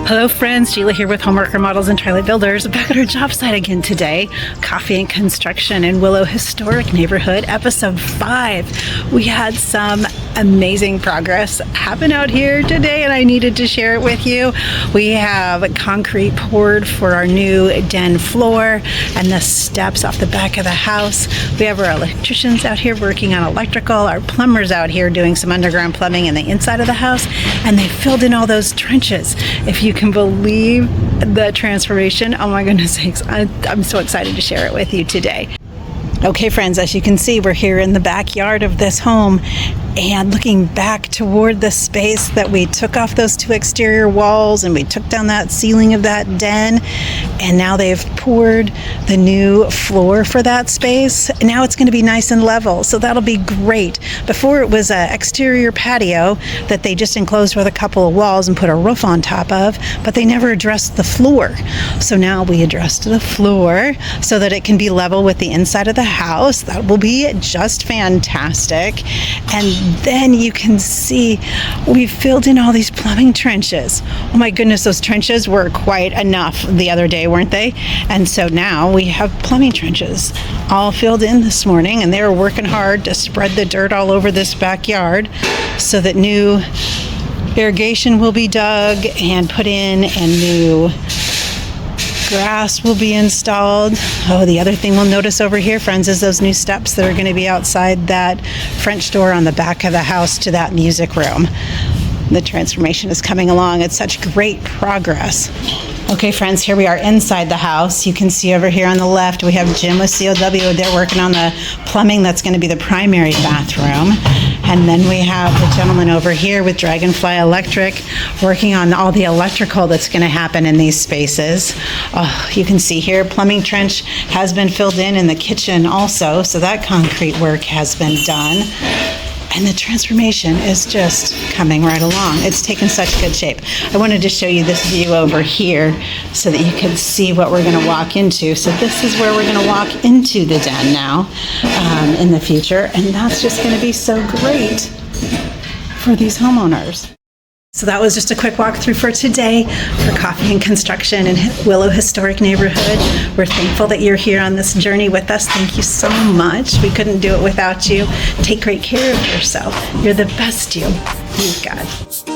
Hello friends, Sheila here with Homework Remodels and Twilight Builders. Back at our job site again today. Coffee and construction in Willo Historic Neighborhood, episode 5. We had some amazing progress happen out here today and I needed to share it with you. We have concrete poured for our new den floor and the steps off the back of the house. We have our electricians out here working on electrical, our plumbers out here doing some underground plumbing in the inside of the house, and they filled in all those trenches. If you can believe the transformation, oh my goodness sakes, I'm so excited to share it with you today. Okay friends, as you can see, we're here in the backyard of this home and looking back toward the space that we took off those 2 exterior walls and we took down that ceiling of that den, and now they've poured the new floor for that space. Now it's going to be nice and level, so that'll be great. Before it was an exterior patio that they just enclosed with a couple of walls and put a roof on top of, but they never addressed the floor. So now we addressed the floor so that it can be level with the inside of the house. That will be just fantastic. And then you can see we've filled in all these plumbing trenches. Oh my goodness, those trenches were quite enough the other day, weren't they? And so now we have plumbing trenches all filled in this morning, and they were working hard to spread the dirt all over this backyard so that new irrigation will be dug and put in and new grass will be installed. Oh, the other thing we'll notice over here, friends, is those new steps that are going to be outside that French door on the back of the house to that music room. The transformation is coming along. It's such great progress. Okay friends, here we are inside the house. You can see over here on the left we have Jim with COW. They're working on the plumbing that's going to be the primary bathroom. And then we have the gentleman over here with Dragonfly Electric working on all the electrical that's going to happen in these spaces. Oh, you can see here plumbing trench has been filled in the kitchen also, so that concrete work has been done. And the transformation is just coming right along. It's taken such good shape. I wanted to show you this view over here so that you can see what we're going to walk into. So this is where we're going to walk into the den now in the future. And that's just going to be so great for these homeowners. So that was just a quick walkthrough for today for coffee and construction in Willo Historic Neighborhood. We're thankful that you're here on this journey with us. Thank you so much. We couldn't do it without you. Take great care of yourself. You're the best you. You've got.